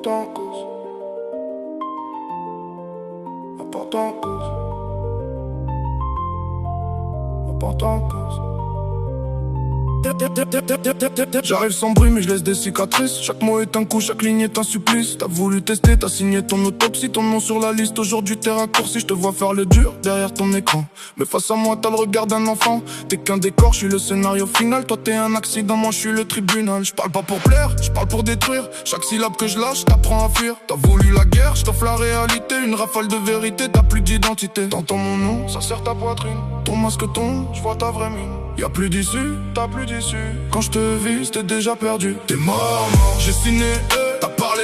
Important en cause. Important en cause. Important en cause. J'arrive sans bruit mais je laisse des cicatrices. Chaque mot est un coup, chaque ligne est un supplice. T'as voulu tester, t'as signé ton autopsie. Ton nom sur la liste, aujourd'hui t'es raccourci. Je te vois faire le dur derrière ton écran, mais face à moi t'as le regard d'un enfant. T'es qu'un décor, je suis le scénario final. Toi t'es un accident, moi je suis le tribunal. Je parle pas pour plaire, je parle pour détruire. Chaque syllabe que je lâche, t'apprends à fuir. T'as voulu la guerre, je t'offre la réalité. Une rafale de vérité, t'as plus d'identité. T'entends mon nom, ça serre ta poitrine. Ton masque tombe, je vois ta vraie mine. Y'a plus d'issue, t'as plus d'issue. Quand je te vis, t'es déjà perdu. T'es mort, j'ai signé, t'as parlé,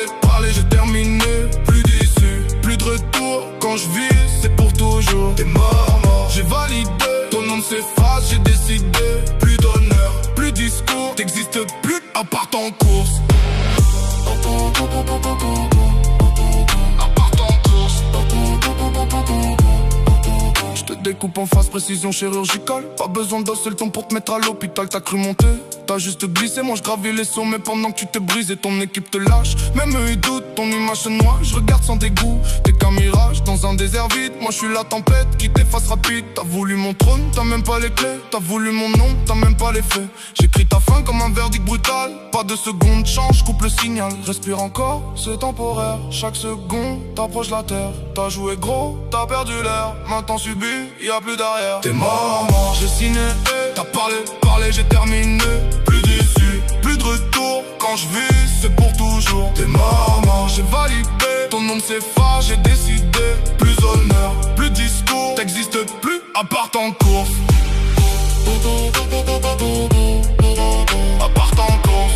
j'ai terminé. Plus d'issue, plus de retour. Quand je vis, c'est pour toujours. T'es mort, j'ai validé. Ton nom s'efface, j'ai décidé. Plus d'honneur, plus de discours. T'existes plus à part en course. Je te découpe en face, précision chirurgicale. Pas besoin d'un seul ton pour te mettre à l'hôpital. T'as cru monter, t'as juste glissé. Moi je gravais les sommets pendant que tu t'es brisé. Ton équipe te lâche, même eux ils doutent. Ton image se noie, je regarde sans dégoût. T'es qu'un mirage dans un désert vide. Moi je suis la tempête qui t'efface rapide. T'as voulu mon trône, t'as même pas les clés. T'as voulu mon nom, t'as même pas les faits. J'écris ta fin comme un verdict brutal. Pas de seconde, change, coupe le signal. Respire encore, c'est temporaire. Chaque seconde, t'approches la terre. T'as joué gros, t'as perdu l'air. Maintenant subi, y'a plus d'arrière. T'es mort, j'ai signé, t'as parlé, j'ai terminé. Plus d'issue, plus de retour. Quand je vis, c'est pour toujours. T'es mort, j'ai validé. Ton nom s'efface, j'ai décidé. Plus d'honneur, plus de discours. T'existes plus à part en course. À part en course.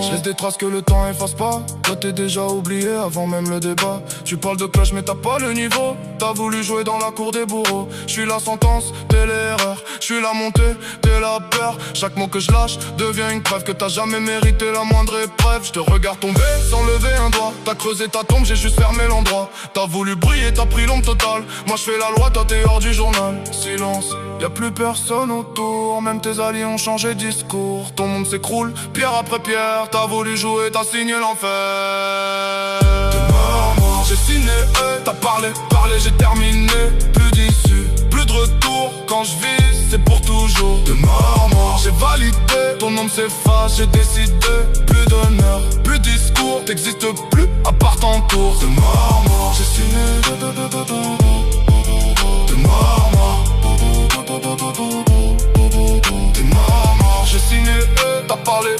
Je laisse des traces que le temps efface pas. Toi t'es déjà oublié avant même le débat. Tu parles de clash mais t'as pas le niveau. T'as voulu jouer dans la cour des bourreaux. Je suis la sentence, t'es l'erreur. Je suis la montée, t'es la peur. Chaque mot que je lâche devient une preuve que t'as jamais mérité la moindre épreuve. Je te regarde tomber sans lever un doigt. T'as creusé ta tombe, j'ai juste fermé l'endroit. T'as voulu briller, t'as pris l'ombre totale. Moi je fais la loi, toi t'es hors du journal. Silence, y'a plus personne autour. Même tes alliés ont changé de discours. Ton monde s'écroule, pierre après pierre. T'as voulu jouer, t'as signé l'enfer. T'es mort, j'ai signé, t'as parlé, j'ai terminé. Plus d'issue, plus de retour. Quand je vis, c'est pour toujours. T'es mort, j'ai validé. Ton nom s'efface, j'ai décidé. Plus d'honneur, plus de discours. T'existes plus à part ton tour. T'es mort, j'ai signé. T'es mort, t'es mort, j'ai signé, t'as parlé.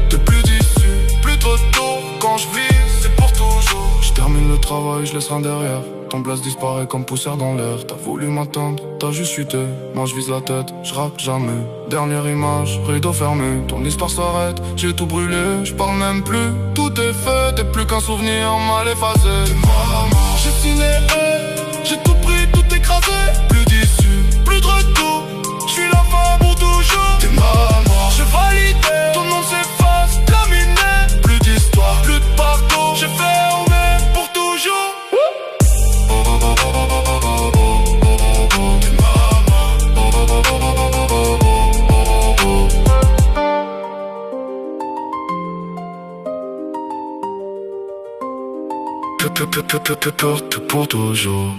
T'es plus d'issue, plus de retour. Quand je vis, c'est pour toujours. Je termine le travail, je laisse rien derrière. Ton blast disparaît comme poussière dans l'air. T'as voulu m'atteindre, t'as juste chuté. Moi je vise la tête, je rate jamais. Dernière image, rideau fermé. Ton histoire s'arrête, j'ai tout brûlé. Je parle même plus, tout est fait. T'es plus qu'un souvenir mal effacé. T'es mort, j'ai signé, j'ai tout pris, tout écrasé. Plus d'issue, plus de retour. Je suis la fin pour toujours. T'es mort, j'ai validé. Ton nom s'efface, terminé. Plus d'histoire, plus de pardon. J'ai fermé pour toujours. T'es mort. Pour toujours.